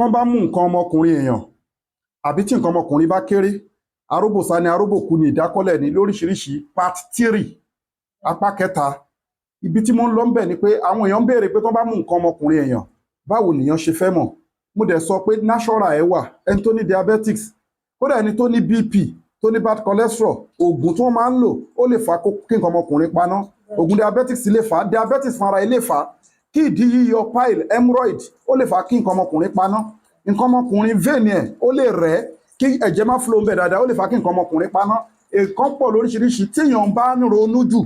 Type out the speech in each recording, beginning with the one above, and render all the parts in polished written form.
tán bá mú nǹkan ọmọkùnrin èèyàn àbí tí nǹkan ọmọkùnrin bá kéré, aróbòsá ni aróbòkú ni ìdákọ́lẹ̀ ní lóríṣiríṣi part 3 apá kẹta. Ibi tí mo ń lọ ń bẹ̀ ni pé àwọn èèyàn ń béèrè pé tán bá mú nǹkan ọmọkùnrin èèyàn báwo nìyàn ṣe fẹ́ mọ̀. Mo dẹ̀ sọ pé natural ẹ̀ wà, ẹni tó ní diabetics, kódà ẹni tó ní BP, tó ní bad cholesterol, oògùn tí wọ́n máa ń lò ó lè fà kí nǹkan ọmọkùnrin paná. Oògùn diabetics lè fà, diabetics fúnra ẹ̀ lè fà kí ìdí yíyọ pile hemorrhoid ó lè fà kí nǹkan ọmọkùnrin paná. Nǹkan ọmọkùnrin vein ẹ̀ ó lè rẹ̀ kí ẹ̀jẹ̀ má flow ń bẹ̀ dáadáa ó lè fà kí nǹkan ọmọkùnrin paná. Nǹkan pọ̀ lóríṣiríṣi tí èèyàn bá ń ronú jù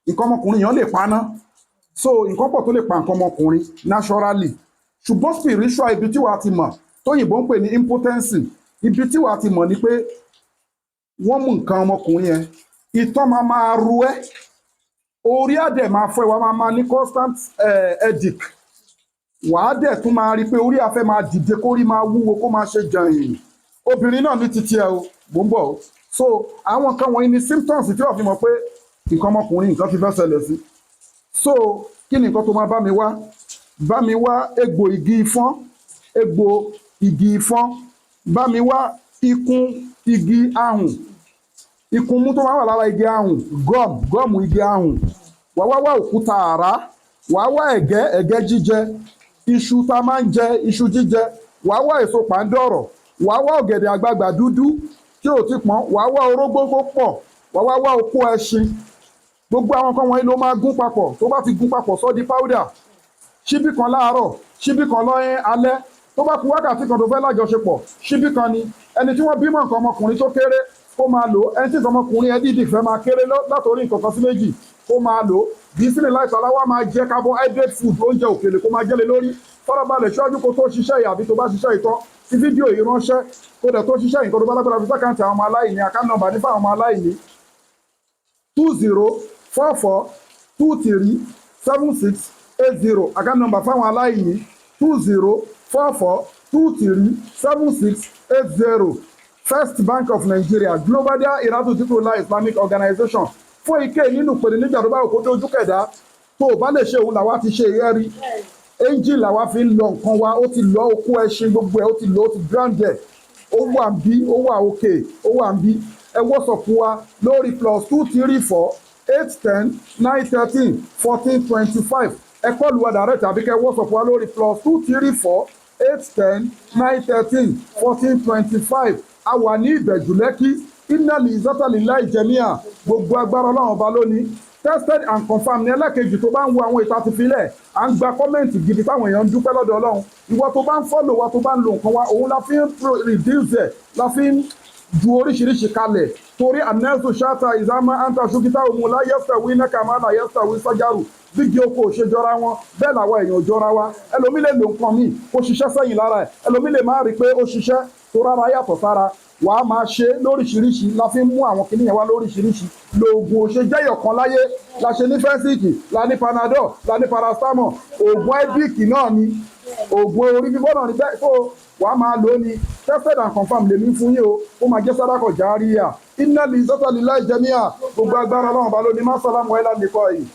nǹkan ọmọkùnrin èèyàn lè paná. So nǹkan pọ̀ tó lè pa nǹkan ọmọkùnrin naturally. Ṣùgbọ́n spiritual ibi tí wàá ti mọ̀ tóyìnbó ń pè ní impotency, ibi tí wàá ti mọ̀ ni pé wọ́n mú nǹkan ọmọkùnrin yẹn, ìtọ̀ máa ru ẹ́, orí àdẹ̀ máa fọ́ ẹ, wàá máa ní constant headache. Wàá dẹ̀ tún máa rí pé orí afẹ́ máa dìde, kórí máa wúwo, kó máa ṣe jàǹyìn. Obìnrin náà ní titi ẹ o, mò ń bọ̀ o. So àwọn nǹkan wọ̀nyí ni symptoms tí wọ́n fi mọ̀ pé nǹkan ọmọkùnrin nǹkan ti fẹ́ ṣẹlẹ̀ sí. So kí ni nǹkan tó máa bá mi wá? Bá mi wá egbò igi ìfọ́n, egbò igi ìfọ́n, bá mi wá ikùn igi ahùn, ikùn mú tó máa wà lára igi ahùn, gọ́ọ̀mù igi ahùn, wàá wá òkúta àrá, wàá wá ẹ̀gẹ́ jíjẹ, iṣu tá a máa ń jẹ, iṣu jíjẹ, wàá wá èso pàǹdọ̀rọ̀, wàá wá ọ̀gẹ̀dẹ̀ àgbagbà dúdú tí ò ti pọ́n, wàá wá orógbó tó pọ̀, wàá wá okó ẹṣin. Gbogbo àwọn nǹkan wọ̀nyí ló máa gún papọ̀. Tó bá ti gún papọ̀ sọ di powder. Ṣíbí kan láàárọ̀, ṣíbí kan lọ́yìn alẹ́. Tó bá kù wákàtí kan tó fẹ́ lájọṣepọ̀, ṣíbí kan ni. Ẹni tí wọ́n bímọ nǹkan ọmọkùnrin tó kéré kó máa lò. Ẹni tí nǹkan ọmọkùnrin ẹ dìdì fẹ́ máa kéré látòrí nǹkan kan sí méjì kó máa lò. Bísílẹ̀ láìsọ aláwọ̀ máa jẹ carbohydrate food, oúnjẹ òkèlè kó máa jẹ́lé lórí. Fọ́nrọ́balẹ̀ ṣáájú kó tó ṣiṣẹ́ yìí àbí tó bá ṣiṣẹ́ ìtọ́ tí fídíò yìí ránṣẹ́ kó dẹ̀ tó ṣiṣẹ́ nǹkan tó bá lágbára fi sákàǹtì àwọn ọmọ aláìní, account number ní fáwọn ọmọ aláìní 2044237680. Account number fáwọn aláìní 2044237680. First Bank of Nigeria, Global Dahiratu Dhikrlahi Islamic Organization. Fún ike nínú pèlè níjà tó bá òkú tó ojú kẹ̀dá tó o bá lè ṣe òun làwa ti ṣe ìyẹ́rí. Angel làwa fi ń lọ nǹkan wa, ó ti lọ okú ẹṣin gbogbo ẹ̀, ó ti lọ, ó ti grand ẹ̀, ó wà ń bí, ó wà òkè, ó wà ń bí. Ẹ wọ́sọ̀pù wa lórí +234 810 913 1425. Ẹ kọ́ọ̀lù wa direct àbí kẹ́ wọ́sọ̀pù wa lórí +234 810 913 1425. A wà ní Ìbẹ̀jú Lẹ́kí. Innal izzata lillahi jami'a. Gbogbo agbára Ọlọ́run ọba lónìí. Tested and confirmed ní ẹlẹ́kejì tó bá ń wo àwọn ìta ti filẹ̀ à ń gba kọ́mẹ̀ntì gidi táwọn èèyàn ń dúpẹ́ lọ́dọ̀ Ọlọ́run. Ìwọ tó bá ń fọ́lò wa tó bá ń lo nǹkan wa òun la fi ń reduce ẹ̀, la fi ń ju oríṣiríṣi kalẹ̀ torí anẹ́sù ṣáta ìzámá anta ṣúkítà òun láyẹ́sẹ̀ wí náà kàmá láyẹ́sẹ̀ wí sọ́járù bígi oko ò ṣe jọra wọn bẹ́ẹ̀ làwọn èèyàn jọra wa. Ẹlòmí lè lo nǹkan míì kó ṣiṣẹ́ sẹ́yìn lára ẹ̀, ẹlòmí lè má rí pé ó ṣiṣẹ́ tó rárá yàtọ̀ sára. Wàá máa ṣe lóríṣiríṣi, la fi ń mú àwọn kìnìyàn wá lóríṣiríṣi. Lóògùn ò ṣe jẹ́yọ̀ kan láyé, la ṣe ní fẹ́síìkì, la ní panadol, la ní paracetamol, oògùn ẹ́bíìkì náà ni, oògùn orí fífọ́ náà ni bẹ́ẹ̀ tó wàá máa lò ó ni. Tested and confirmed lèmi fún yín o, ó máa jẹ́ sàdákà járíyà. Innal izzata lillahi jami'a. Gbogbo agbára Ọlọ́run ọba ló ní má sálámù ẹ̀ lánìkọ́ yìí.